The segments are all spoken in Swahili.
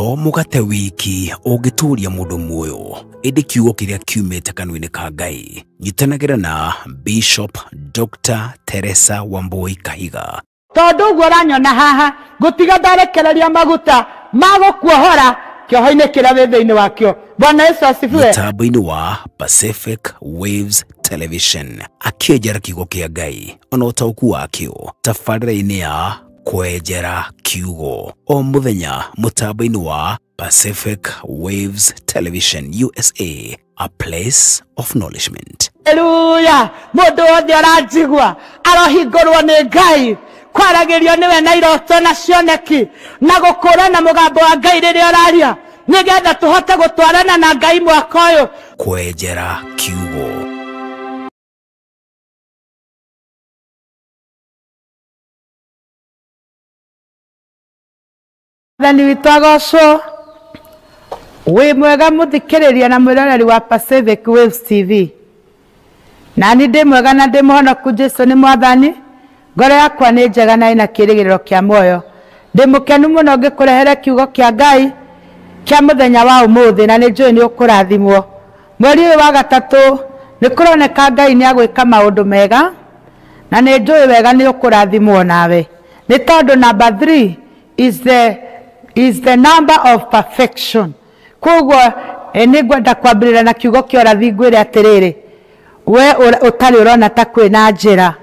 to mugate wiki ugituria mundu muoyo indi kiugo kiria kiumite kanua-ini ka Ngai. Nyitanagira na Bishop Dr. Teresa Wambui Kahiga. Tondu uguo uranyona haha gutiga ndarekereria maguta magukuohora kioho-ini kiria wi thiini wakio. Bwana Yesu asifiwe. Mitambo-ini wa Pacific Waves Television akienjera kiugo kia Ngai ona utauku wakio tabarĩra-ini ya kwenjera kiugo o muthenya mutambo-ini wa Pacific Waves Television USA, a place of nourishment. Hallelujah. Mundu wothe aranjigua arohingurwo ni Ngai kwaragirio niwe na iroto na cioneki na gukũrana mugambo wa Ngai riria araria nigetha tuhote gutwarana na Ngai mwaka uyu. Kwenjera kiugo. Thani witagocwo wi mwega muthikiriria na mwiroreri wa Pacific Waves TV. Nani ndi mwega na ndi muhonoku Jesu ni mwathani. Ngoro yakwa ni njega na ina kirigiriro kia moyo. Ndi mukenu muno ngikurehere kiugo kia Ngai kia muthenya wa umuthi na ni njui ni ukurathimwo. Mweri uyu wa gatatu ni kuroneka Ngai ni agwika maundu mega na ni njui wega ni ukurathimwo nawe. Ni tondu number 3 is the number of perfection. Kogwo ni gwenda kwambirira na kiugo kia urathi ngwire atiriri we utari urona ta kwina njira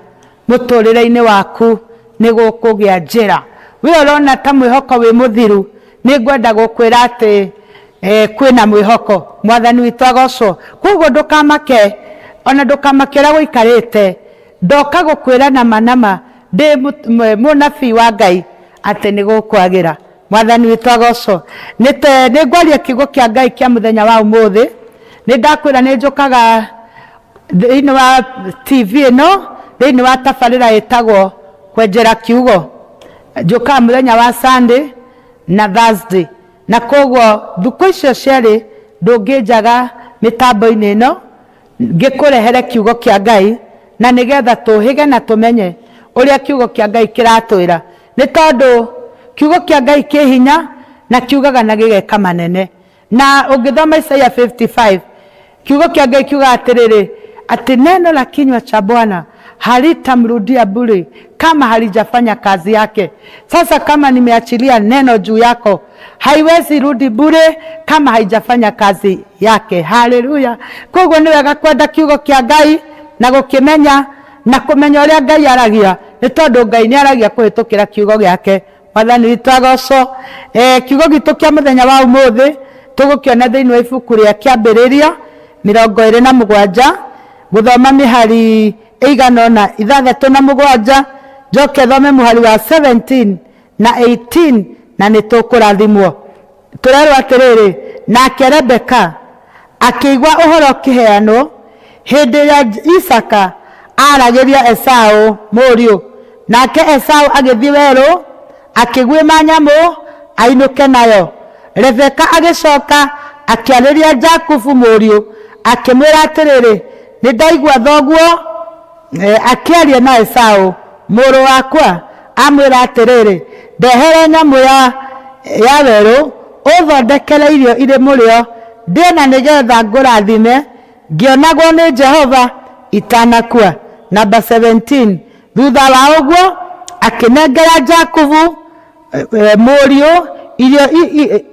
muturire-ini waku ni gukugia njira. We urona ta mwihoko wi muthiru ni gwenda gukwira ati kwina mwihoko. Mwathani witu agocwo. Kogwo ndukamake ona ndukamake uria guikarite ndoka gukwira na manama ndi munabii wa Ngai ati ni gukwagira. Mwathani witu agocwo. Ni ngwaria kiugo kia Ngai kia muthenya wa umuthi. Ni ndakwira ni njukaga thiini wa TV ino thiini wa tabarĩra itagwo kwenjera kiugo. Njukaga muthenya wa Sunday na Thursday na kogwo thuku icio cieri ndunginjaga mitambo-ini ino ngikurehere kiugo kia Ngai na nigetha tuhige na tumenye uria kiugo kia Ngai kiratwira. Ni tondu kiugo kia Ngai ki hinya na kiugaga na gigeka manene. Na ungithoma Isaiah 55 kiugo kia Ngai kiuga atiriri ati neno la kinywa cha Bwana halitamrudia bure kama halijafanya kazi yake. Sasa kama nimeachilia neno juu yako haiwezi rudi bure kama haijafanya kazi yake. Haleluya. Kogwo ni wega kwenda kiugo kia Ngai na gukimenya na kumenya uria Ngai aragia. Ni tondu Ngai ni aragia kuhitukira kiugo giake. Mwathani witu agocwo. Kiugo gitu kia muthenya wa umuthi tugukiona thiini wa ibuku ria kiambiriria 27 guthoma mihari igana na 67 njoke thome muhari wa 17 na 18 na nitukurathimwo. Turerwo atiriri nake Rebeka akigwa uhoro kiheano hindi ya Isaka aragiria Esau muriu. Nake Esau agithii weru akigwima nyamu ainuke nayo. Rebeka agicoka akiariria Jakubu muriu akimwira atiriri ni ndaigua thoguo akiaria na Esau muru wakwa amwira atiriri ndehere nyamu ya weru uthondekere irio iri murio ndina nigetha ngurathime ngionagwo ni Jehova itanakua. Number 17 thutha wa uguo akinengera Jakubu muriu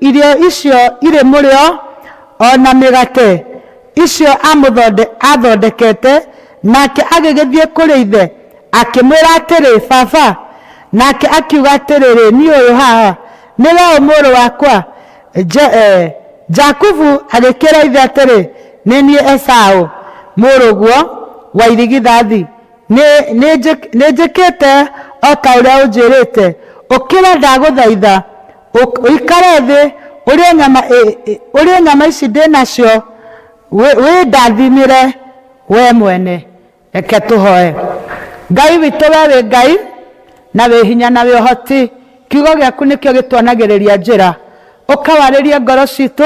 irio icio iri murio ona migate icio athondekete. Nake agigithie kuri ithe akimwira atiri baba. Nake akiuga atiriri ni uyu haha niwe muru wakwa. Jakubu agikira ithe atiri ni nie Esau muruguo wa irigithathi ni njikite o ta uria unjirite. Ukira ndaguthaitha uikare thi uria nyama ici ndinacio we ndathimire we mwene. Reke tuhoe. Ngai witu we Ngai na we hinya na we uhoti. Kiugo giaku nikio gitwanagiriria njira ukawariria ngoro citu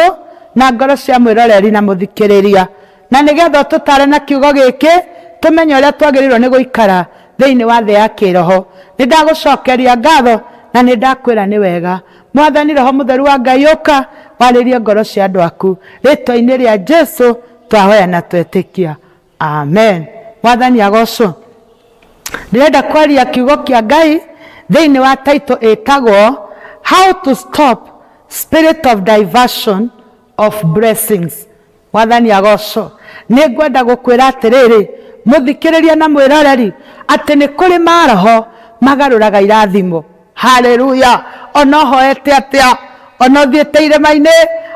na ngoro cia mwiroreri na muthikiriria na nigetha tutare na kiugo giki tumenye uria twagirirwo ni guikara thiini wa thi ya kiroho. Ni ndagucokeria ngatho na ni ndakwira ni wega Mwathani Roho Mutheru wa Ngai uka waririe ngoro cia andu aku ritwa-ini ria Jesu twahoya na twetikia amen. Mwathani agocwo. Ndirenda kwaria kiugo kia Ngai thiini wa title etagwo How to Stop Spirit of Diversion of Blessings. Mwathani agocwo. Ningwenda gukwira atiriri muthikiriria na mwiroreri ati ni kuri maroho magaruraga irathimo. Hallelujah. Ona hoete atia, ona thiete irema-ini,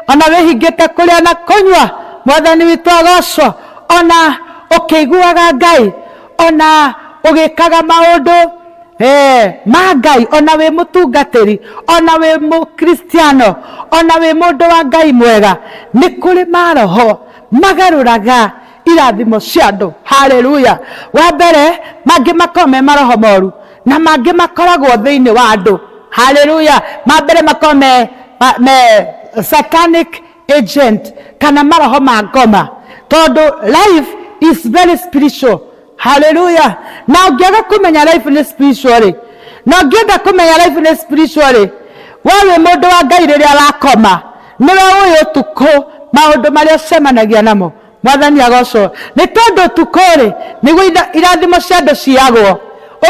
ona wihingite kuria na kunywa, Mwathani witu agocwo, ona ukiguaga Ngai, ona ugikaga maundu ma Ngai, ona wi mutungatiri, ona wi mukristiano, ona wi mundu wa Ngai mwega, ni kuri maroho magaruraga irathimo cia andu. Hallelujah. Wa mbere mangi makome maroho moru na mangi makoragwo thiini wa andu. Hallelujah. Mambere makome satanic agent kana maroho magoma. Todo life is very spiritual. Hallelujah. Na ungiaga kumenya life ni spiritually, na ungienda kumenya life ni spiritually, wewe mundu wa Ngai riria wakoma niwe uyu utuku maundu maria ucemanagia namo. Mwathani agocwo. Ni tondu utukuri niguo irathimo cia andu ciagwo.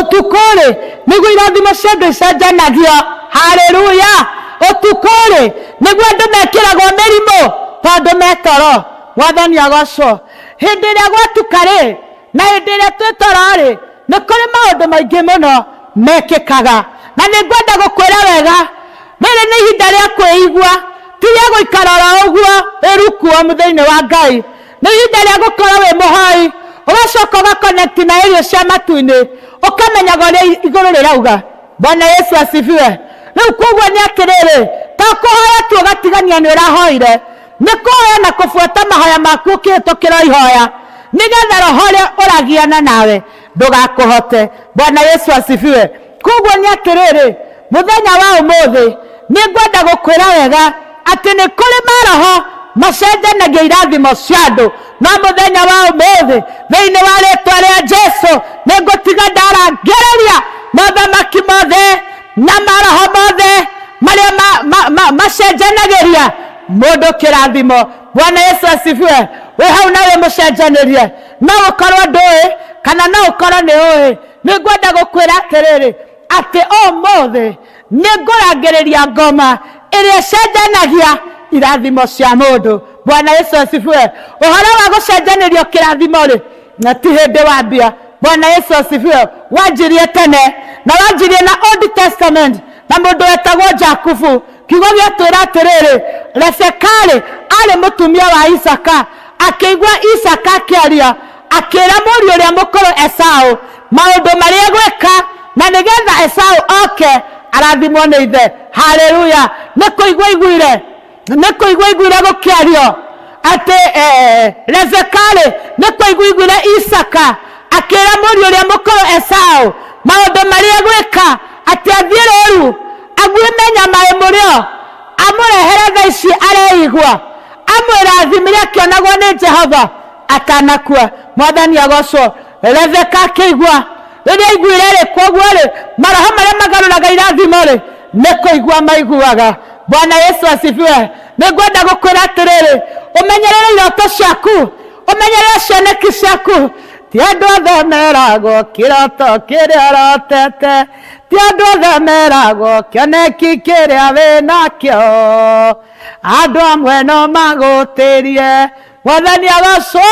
Utukuri niguo irathimo cia andu icenjanagio. Hallelujah. Utukuri niguo andu mekiragwo mirimu tondu metoro. Mwathani agocwo. Hindi iria gwatukari na hindi iria twitoro-ri ni kuri maundu maingi muno mekikaga, na ningwenda gukwira wega riri ni ihinda ria kwĩigua, ti ria guikara ora uguo irukuo muthiini wa Ngai. Ni ihinda ria gukorwo wi muhoi, ugacoka ugakonekti na irio cia matu-ini, ukamenyaga uria iguru rirauga. Bwana Yesu asifiwe. Riu koguo ni atiriri, ta kuhoya tu ugatigania ni urahoire, ni kuhoya na kufuata mahoya maku ukihitukira ihoya, nigetha roho uria uragiana nawe ndugakuhote. Bwana Yesu asifiwe. Koguo ni atiriri, muthenya wa umuthi ningwenda gukwira wega ati ni kuri maroho macenjanagia irathimo cia andu, no muthenya wa umuthi thiini wa ritwa ria Jesu ningutiga ndarangiriria mothamaki mothe na maroho mothe maria macenjanagiria mundu kirathimo. Bwana Yesu asifiwe. We hau nawe mucenjanirie, no ukorwo ndui kana no ukorwo ni ui. Ningwenda gukwira atiriri ati umuthi ningurangiriria ngoma iria icenjanagia irathimo cia mundu. Bwana Yesu asifiwe. Uhoro wa gucenjanirio kirathimo ri na ti hindi wambia. Bwana Yesu asifiwe. Wanjirie tene na wanjirie na Old Testament na mundu wetagwo Jakubu. Kiugo giatwira atiriri, Rebekari ari mutumia wa Isaka, akigwa Isaka akiaria, akira muri uria mukuru Esau maundu maria gwika na nigetha Esau oke arathimwo ni ithe. Hallelujah. Nikuigwa iguire gukiario ati Rebekari nikuigwa Isaka akira muri uria mukuru Esau maundu maria gwika ati athie ruru agwime nyama imurio amurehere thaa ici areigwa amwirathimire akionagwo ni Jehova atanakua. Mwathani agocwo. Rebeka akigwa riria iguire ri koguo ri maroho maria magaruraga irathimo ri nikuigwa maiguaga. Bwana Yesu asifiwe. Ningwenda gukwira atiriri, umenyerere iroto ciaku, umenyerere cioneki ciaku. Ti andu othe meragwo kiroto kiria rotete, ti andu othe meragwo kioneki kiria winakio, andu amwe no magutirie. Mwathani agocwo.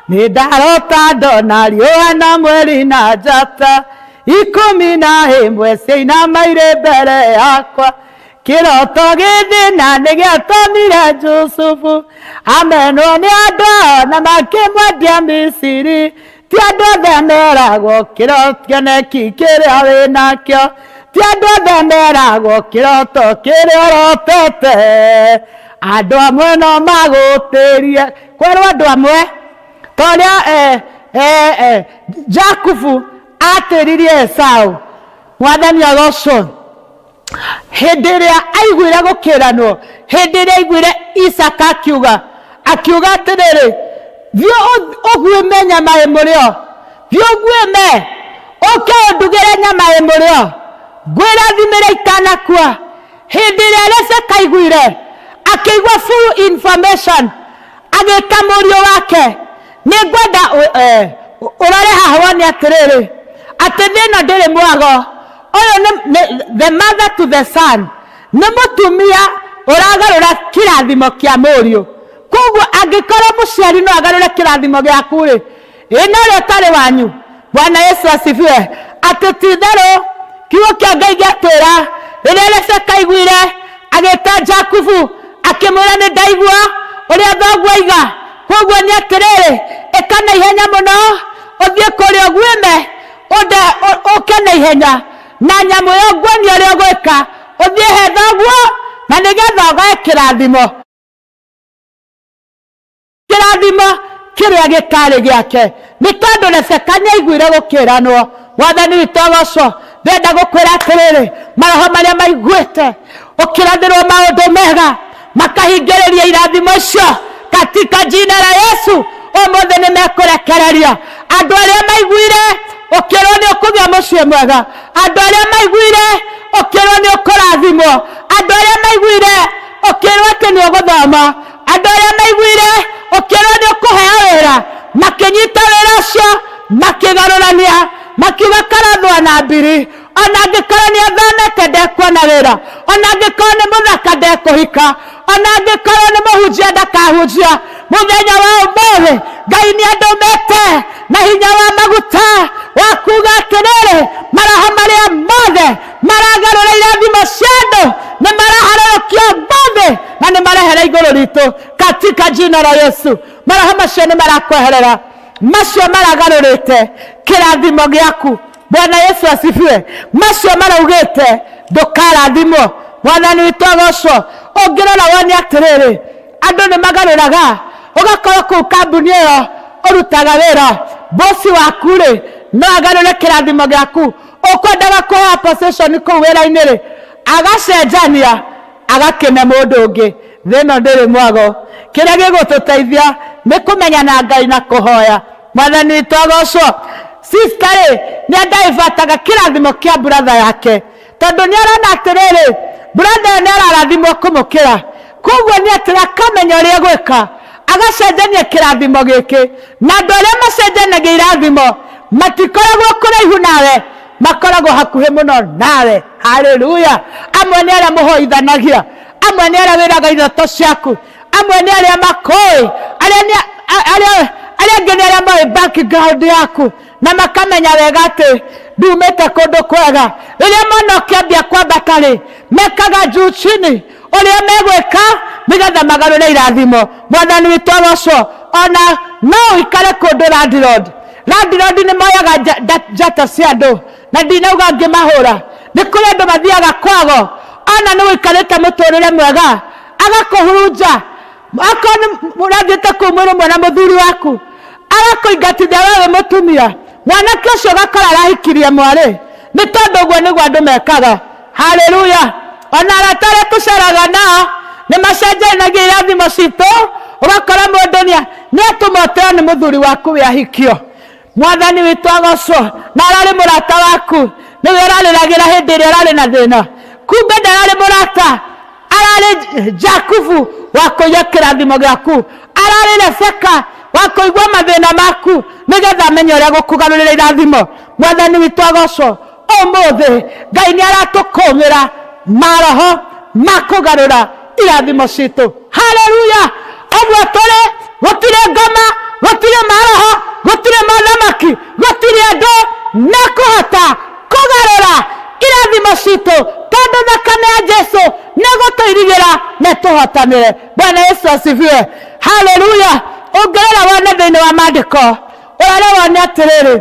Ni ndarota ndona riũa na mweri na njata, 11 ciainama irĩ mbere yakwa. Kiroto gĩthĩna nĩ gĩatũmire Jusufu amenwo nĩ andũ na makĩmwendia Misiri. Ti andũ othe meragwo kĩoneki kĩrĩa wĩnakĩo, ti andũ othe meragwo kĩroto kĩrĩa ũrotete, andũ amwe no magũtĩrie. Kwerwo andũ amwe toria Jakubu atĩririe Esau. Mwathani agocwo. Hindi iria aiguire gukiranwo, hindi iria aiguire Isaka akiuga atiriri, thio ugwime nyama imurio, thio ugwime uke ndugire nyama imurio, gwirathimire itanakua. hindi rĩrĩa kaiguire akĩigua full information agĩka mũriũ wake nĩ ngwenda ũrore haha wone atĩrĩrĩ atĩ thĩno ndĩrĩ mwago ũyũ nĩ the mother to the son nĩ mũtumia ũragarũra kĩrathimo kĩa mũriũ koguo angĩkorwo mũciari no agarũre kĩrathimo gĩaku rĩ ĩno rĩo ũtarĩ wanyu. Bwana Yesu asifiwe. Atĩ ti itherũ kiugo kĩa Ngai gĩatwĩra rĩrĩa Lese kaiguire agĩta Jakubu akĩmwĩra nĩ ndaigua ũrĩa thoguo aiga koguo nĩ atĩrĩrĩ ĩka na ihenya mũno ũthiĩ kũrĩa ũguĩme ũke na ihenya na nyamũ ĩyo nguonia ũrĩa ũgwĩka ũthiĩ he thoguo na nĩgetha ũgae kĩrathimo kĩrĩa gĩkarĩ gĩake nĩ tondũ Rebeka nĩaiguire gũkĩranwo. Mwathani witũ agocwo. Ndĩrenda gũkwĩra atĩrĩrĩ maroho marĩa maiguĩte ũkĩrathĩrwo maũndũ mega makahingĩrĩria irathimo icio katika jina la Yesu ũmũthĩ nĩ mekũrekereria. Andũ arĩa maiguire ũkĩrwo nĩ ũkũgĩa mũciĩ mwega, andũ arĩa maiguire ũkĩrwo nĩ ũkũrathimwo, andũ arĩa maiguire ũkĩrwo atĩ nĩ ũgũthoma, andũ arĩa maiguire ũkĩrwo nĩ ũkũheo wĩra makĩnyita wĩra ũcio makĩgarũrania makiuga karathwa na mbiri ona angĩkorwo nĩ athomete ndekuona wĩra, ona angĩkorwo nĩ mũthaka ndekũhika, ona angĩkorwo nĩ mũhunjia ndakahunjia. Mũthenya wa ũmũthĩ Ngai nĩ andũmĩte na hinya wa maguta wa kuuga atĩrĩrĩ maroho marĩa mothe maragarũra irathimo cia andũ nĩ maraharũrũkio ũmũthĩ na nĩ marehera igũrũ ritũ katika jina la Yesu. Maroho macio nĩ marakweherera, macio maragarũrĩte kĩrathimo gĩaku. Bwana Yesu asifiwe. Macio maraugĩte ndũkarathimwo. Mwathani witũ agocwo. Ũngĩrora wone atĩrĩrĩ andũ nĩ magarũraga ũgakorwo kũu kambuni ĩyo ũrutaga wĩra bosi waku rĩ no agarũre kĩrathimo gĩaku ũkwendaga kũhea position kũu wĩra-inĩ rĩ agacenjania agakĩme mũndũ ũngĩ. Thĩno ndĩrĩ mwago. Kĩrĩa gĩgũtũteithia nĩ kũmenyana Ngai na kũhoya. Mwathani witũ agocwo. Sister rĩ nĩ ndaivataga kĩrathimo kĩa brother yake tondũ nĩ arona atĩrĩrĩ brother nĩ ararathimwo kũmũkĩra koguo nĩ atĩ akamenya ũrĩa gwĩka agacenjania kĩrathimo gĩkĩ na andũ arĩa macenjanagia irathimo matikoragwo kũraihu nawe makoragwo hakuhĩ mũno nawe. Haleluya. Amwe nĩ arĩa mũhoithanagia, amwe nĩ arĩa wĩraga iroto ciaku, amwe nĩ arĩa makũĩ, arĩa angĩ nĩ arĩa moĩ background yaku na makamenya wega atĩ ndumĩte kũndũ kwega. Rĩrĩa mwana ũkĩambia kwambata rĩ mekaga juu chini ũrĩa megwĩka nĩgetha magarũre irathimo. Mwathani witũ agocwo. Ona no ũikare kũndũ landlord nĩ moyaga njata cia andũ na ndinauga ngĩmahũra. Nĩ kũrĩ andũ mathiaga kwago ona nĩ ũikarĩte mũtũrĩre mwega agakũhurunja akorwo mũrathiĩte kũu mwĩrĩ ũmwe na mũthuri waku agakũingatithia wewe mũtumia mwanake ũcio ũgakora arahikirie mwarĩ nĩ tondũ ũguo nĩguo andũ mekaga. Haleluya. Ona arata arĩa tũceraga nao nĩ macenjanagia irathimo citũ ũgakora mũndũ nĩ atũmoteo nĩ mũthuri waku wĩahikio. Mwathani witũ agocwo. Na ararĩ mũrata waku nĩwe ũrarĩragĩra hĩndĩ ĩrĩa ũrarĩ na thĩna kumbe ndararĩ mũrata ararĩ Jakubu wa kũiya kĩrathimo gĩaku, ararĩ Rebeka wa kũigua mathĩna maku nĩgetha amenye ũrĩa gũkũgarũrĩra irathimo. Mwathani witũ agocwo. Ũmũthĩ Ngai nĩ aratũkũmĩra maroho ma kũgarũra irathimo citũ. Haleluya. Ũguo tũrĩ gũtirĩ ngoma, gũtirĩ maroho, gũtirĩ mathamaki, gũtirĩ andũ mekũhota kũgarũra irathimo citũ tondũ thakame ya Jesũ nĩ gũtũirigĩra na tũhotanĩre. Bwana Yesu asifiwe. Haleluya. Ũngĩrora wone thĩinĩ wa maandĩko ũrare wone atĩrĩrĩ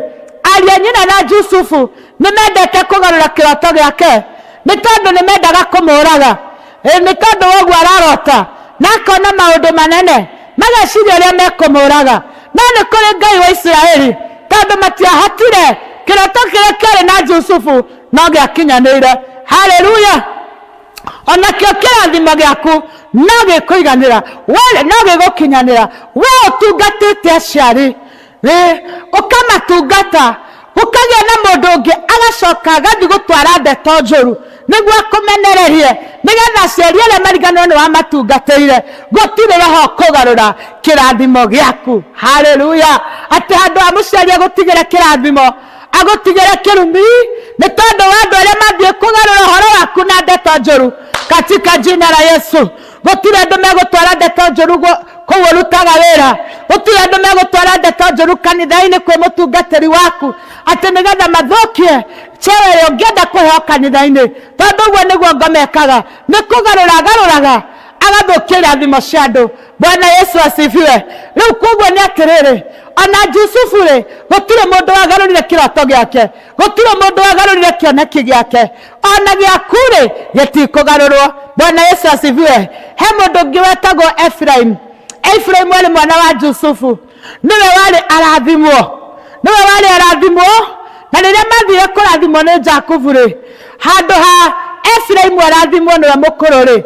ariũ a nyina na Jusufu nĩ mendete kũgarũra kĩroto gĩake nĩ tondũ nĩ mendaga kũmũraga. Nĩ tondũ woguo ararota na akona maũndũ manene mageciria ũrĩa mekũmũraga. No nĩ kũrĩ Ngai wa Isiraeli tondũ matiahotire kĩroto kĩrĩa kĩarĩ na Jusufu no gĩakinyanĩire. Haleluya. Onakĩo kĩrathimo gĩaku no gĩkũiganĩra no gĩgũkinyanĩra we ũtungatĩte aciari ũkamatungata ũkagĩa na mũndũ ũngĩ agacoka agathiĩ gũtwara ndeto njũru nĩguo akũmenererie nigetha cieri ile marigano ni wa matungateire gutire roho kugarura kirathimo giaku. Haleluya. Ati handu amuciari agutigire kirathimo agutigire kirumi ni tondu wa andu aria mathie kugarura horo waku na ndeto njuru katika jina la Yesu. Gutire andu megutwara ndeto njuru kuo rutaga wira. Gutire andu megutwara ndeto njuru kanitha-ini kwi mutungatiri waku ati nigetha mathukie chewe yongenda kuheo kanitha-ini. Tondu guo niguo ngomekaga ni kugaruraga agathukia irathimo cia andu. Bwana Yesu asifiwe. Riu koguo ni atiriri ona Jusufu ri gutire mundu wagarurire kiroto giake, gutire mundu wagarurire kioneki giake, ona giaku ri gitikugarurwo. Bwana Yesu asifiwe. He mundu ungi wetagwo Efraim. Efraim wari mwana wa Jusufu, niwe wari arathimwo, na riria mathire kurathimwo ni Jakubu ri handu ha Efraim arathimwo niwe mukuru ri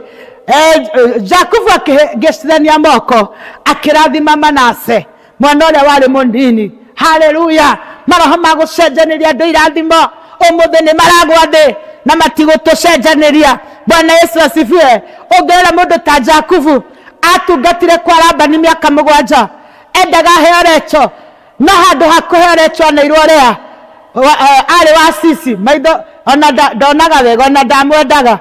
Jakubu akigicithania moko akirathima Manase mwana uria wari munini. Haleluya. Maroho magucenjaniria andu irathimo umuthi ni maragwa thi na matigutucenjaniria. Bwana Yesu asifiwe. Ungera mundu ta Jakubu atungatire kwa Labani miaka 7 endaga heorecho na handu hakuheorecho na irorea ari wa sisi maitho ona ndonaga wega ona ndamwendaga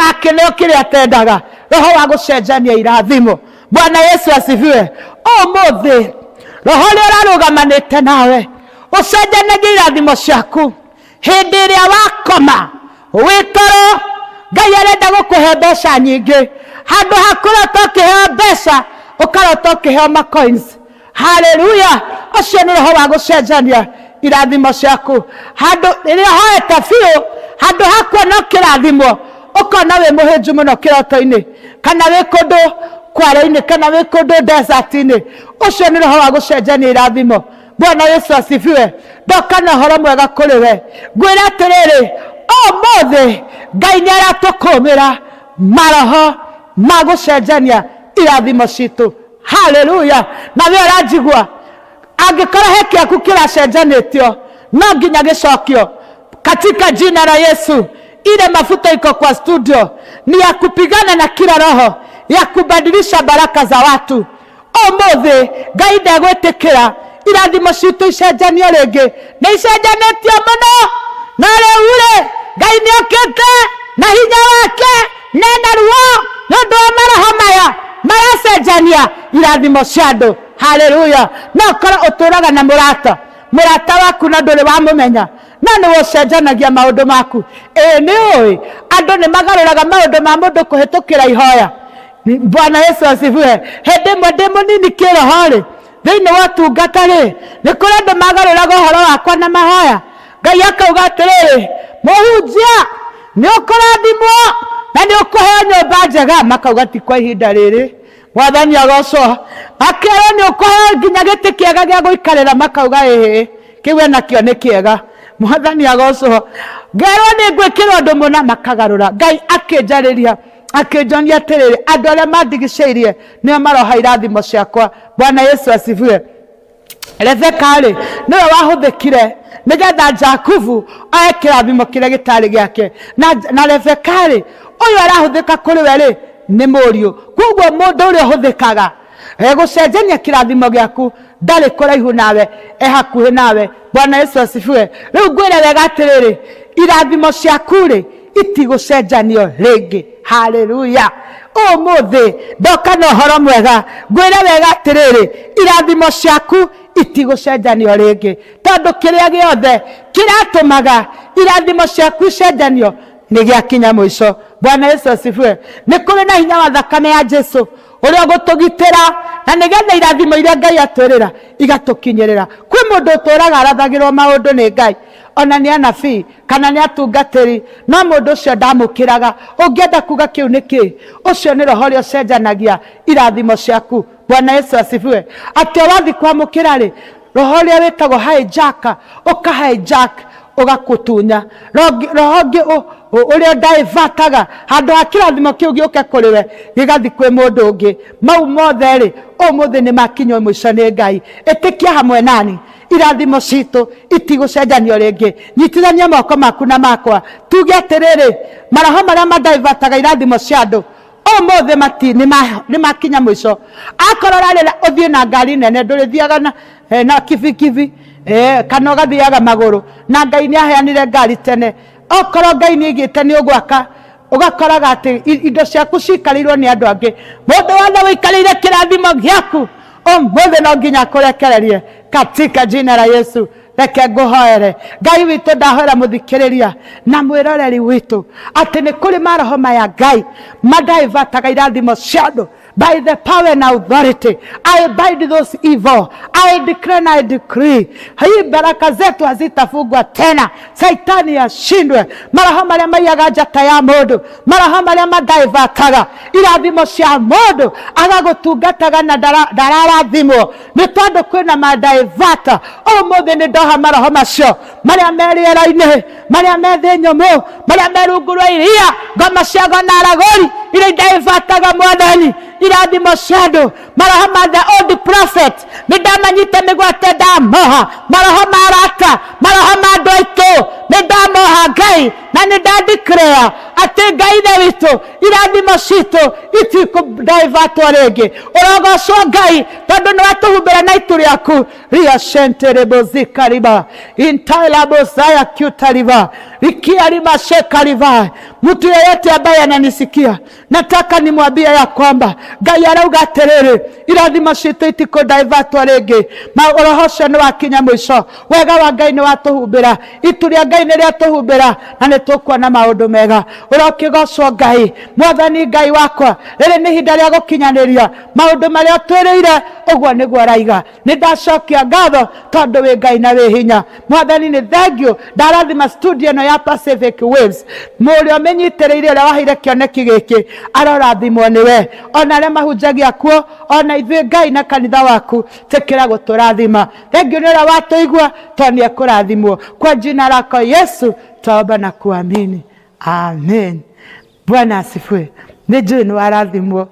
akineo kiri atendaga roho wa gucenjania irathimo. Bwana Yesu asifiwe. Umuthi roho ria rarugamanite nawe ucenjanagia irathimo ciaku hindi iria wakoma witoro. Ngai arenda gukuhe mbeca nyingi handu hakurota ukiheo mbeca ukarota ukiheo macoins. Haleluya. Ucio ni roho wa gucenjania irathimo ciaku. Handu riria hoete biu handu hakuona kirathimo ukona wi muhinju muno kiroto-ini kana wi kundu kware-ini kana wi kundu desert-ini. Ucio ni roho wa gucenjania irathimo. Bwana Yesu asifiwe. Ndoka na horo mwega kuri we ngwira atiriri umuthi Ngai ni aratukumira maroho magucenjania irathimo citu. Haleluya. Na we urajigua angikora heki yaku kiracenjanitio no nginya gicokio katika jina la Yesu. Ile mafuta iko kwa studio ni ya kupigana na kila roho ya kubadilisha baraka za watu. Umuthi Ngai ndegwitikira irathimo citu icenjanio ringi ni icenjanitio muno na riu Ngai ni okite na hinya wake na ruo nondu wa maroho maya maracenjania irathimo cia andu. Haleluya. Na ukora uturaga na murata waku na nduri wa mumenya na ni wocenjanagia maundu maku. Ni oi andu ni magaruraga maundu ma mundu kuhitukira ihoya. Bwana Yesu asifiwe. Hindi mwende munini kiroho ri thiini wa tungatari ni kuri andu magaruraga uhoro wakwa na mahoya. Ngai akauga atiriri muhunjia ni ukurathimwo na ni ukuheo nyumba njega. Makauga ti kwa ihinda riri. Mwathani agocwo akero ni ukuheo nginya giti kiega gia guikarira. Makauga kiwe nakio ni kiega. Mwathani agocwo ngerwo ni gwikira undu muna makagarura. Ngai akinjariria akinjonia atiriri andu aria mandigiceirie nio maroha irathimo ciakwa. Bwana Yesu asifiwe. Rebeka ri niwe wahuthikire nigetha Jakubu oe kirathimo kiria gitari giake na Rebeka ri uyu arahuthika kuri we ri ni muriu. Koguo mundu uria uhuthikaga gucenjania kirathimo giaku ndari kuraihu nawe hakuhi nawe. Bwana Yesu asifiwe. Riu ngwire wega atiriri irathimo ciaku ri itigucenjanio ringi. Haleluya. Umuthi ndoka na uhoro mwega ngwire wega atiriri irathimo ciaku itigucenjanio ringi tondu kiria giothe kiratumaga irathimo ciaku cenjanio ni giakinya mwico. Bwana Yesu asifiwe. Ni kuri na hinya wa thakame ya Jesu uria gutugitira na nigetha irathimo iria Ngai atwirira igatukinyirira. Kwi mundu uturaga arathagirwo maundu ni Ngai ona ni anabii kana ni atungatiri no mundu ucio ndamukiraga. Ungienda kuga kiu niki ucio ni roho ria cenjanagia irathimo ciaku. Bwana Yesu asifiwe. Ati wathi kwamukira ri roho ria witagwo hijack ukahijack ugakutunya roho ngi uria ndaivataga handu ha kirathimo kiu giuke kuri we gigathi kwi mundu ungi. Mau mothe ri umuthi ni makinyo mwico ni Ngai. Itikia hamwe nani irathimo citũ itigũcenjanio rĩngĩ. Nyitithania moko maku na makwa tuge atĩrĩrĩ, maroho marĩa mandaivataga irathimo cia andũ ũmũthĩ mati nĩ makinya mũico. Akorwo rarĩra ũthiĩ na ngari nene ndũrĩthiaga na kibikibi kana ũgathiaga magũrũ, na Ngai nĩ aheanire ngari tene. Okorwo Ngai nĩ aigĩte nĩ ũgwaka, ũgakoraga atĩ indo ciaku cikarĩirwo nĩ andũ angĩ. Mũndũ wothe wĩikarĩire kĩrathimo gĩaku ũmũthĩ no nginya kũrekererie katika jina la Yesu. Reke ngũhoere. Ngai witũ ndahoera mũthikĩrĩria na mwĩroreri witũ atĩ nĩ kũrĩ maroho maya Ngai mandaivataga irathimo cia andũ. By the power and authority, I bind those evil. I declare and I decree. Hii baraka zetu hazitafungwa tena. Saitani ashindwe. Maroho marĩa maiyaga njata ya mũndũ, maroho marĩa mandaivataga irathimo cia mũndũ, agagũtungataga na ndararathimwo nĩ tondũ kwĩna mandaivata. Ũmũthĩ nĩ ndoha maroho macio marĩa me rĩera-inĩ, marĩa me thĩ nyũmũ, marĩa me rungu rwa iria, ngoma cia gonaragũri iria ndaivataga Mwathani irathimo cia andũ. Maroho ma the old prophet nĩ ndamanyita mĩgwate ndamoha. Maroho ma arata, maroho ma andũ aitũ nĩ ndamoha Ngai, na nĩ ndadeclare atĩ Ngai thĩ witũ irathimo citũ itikũndaivatwo rĩngĩ. Ũrogocwo Ngai tondũ nĩ watũhumbĩra na itu rĩaku. Ria shenterebo zikariba intaila bozaya kiutariba ikia rima shekariba. Mtu yeyote ambaye ananisikia nataka nimwambie ya kwamba Ngai arauga atĩrĩrĩ, irathimo citũ itikũndaivatwo rĩngĩ. Roho ũcio nĩ wakinya mũico. Wega wa Ngai nĩ watũhumbĩra, itu rĩa Ngai nĩ rĩatũhumbĩra, na nĩ tũkuona maũndũ mega. Ũrokĩgocwo Ngai. Mwathani Ngai wakwa, rĩrĩ nĩ ihinda rĩa gũkinyanĩria maũndũ marĩa twĩrĩire. Ũguo nĩguo araiga. Nĩ ndacokia ngatho tondũ wĩ Ngai na wĩ hinya. Mwathani nĩ thengiũ. Ndarathima studio ĩno ya Pacific Waves. Mũrĩa ũmenyitĩrĩire ũrĩa waheire kĩoneki gĩkĩ arorathimwo nĩwe. Ona arĩa mahunjagia kuo, ona ithuĩ Ngai na kanitha waku tĩkĩra gũtũrathima. Thengiũ nĩ ũrĩa watũigua tondũ nĩ ekũrathimwo. Kwa jina lako Yesu twaomba na kuamini. Amen. Bwana asifiwe. Nĩ njũĩ nĩ warathimwo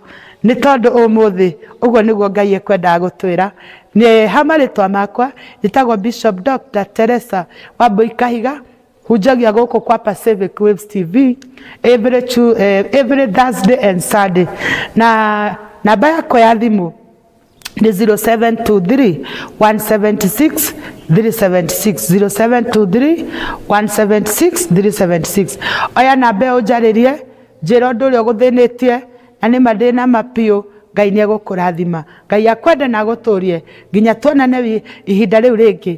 nĩ tondũ ũmũthĩ ũguo nĩguo Ngai ekwendaga gũtwĩra. Nĩ hamarĩtwa makwa njĩtagwo Bishop Dr. Teresa Wambui Kahiga, hunjagia gũkũ kwa Pacific Waves TV every Thursday and Sunday. Na namba yako ya thimũ ni 0723 176 376 0723 176 376. Oya namba ũnjarĩrie njĩra ũndũ ũrĩa ũgũthĩnĩtie na nĩ mathĩna mapiũ. Ngai nĩ egũkũrathima. Ngai akwende na agũtũrie nginya tuonane ihinda rĩu rĩngĩ.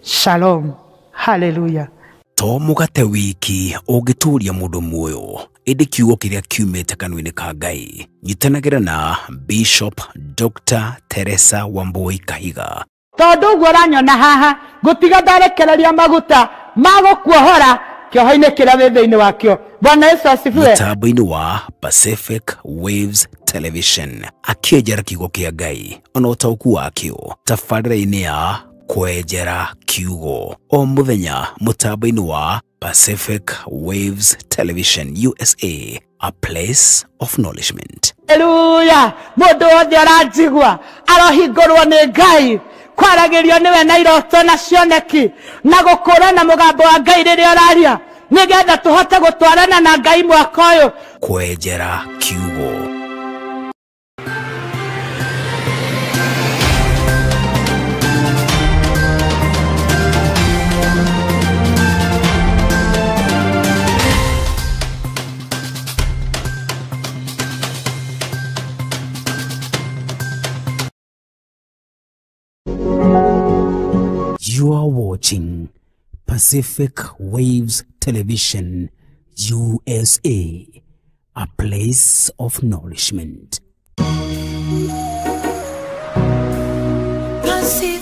Shalom. Hallelujah. To mũgate wiki ũngĩtũria mũndũ muoyo, ĩndĩ kiugo kĩrĩa kiumĩte kanua-inĩ ka Ngai. Nyitanagĩra na Bishop Dr. Teresa Wambui Kahiga. Tondũ ũguo ũranyona haha ngũtiga ndarekereria maguta ma gũkuohora kĩoho-inĩ kĩrĩa wĩ thĩinĩ wakĩo. Bwana Yesu asifiwe. Mũtambo-inĩ wa Pacific Waves Television akĩenjera kiugo kĩa Ngai ona ũtaũku wakĩo tabarĩra-inĩ ya kwenjera kiugo o mũthenya mũtambo-inĩ wa Pacific Waves Television USA, a place of knowledgement. Hallelujah. Mũndũ wothe aranjigua arohingũrwo nĩ Ngai kwaragĩrio nĩwe na iroto na cioneki na gũkũũrana mũgambo wa Ngai rĩrĩa ũraria nĩgetha tũhote gũtwarana na Ngai mwaka ũyũ. Kwenjera kiugo. You are watching Pacific Waves Television USA, a place of nourishment. Pacific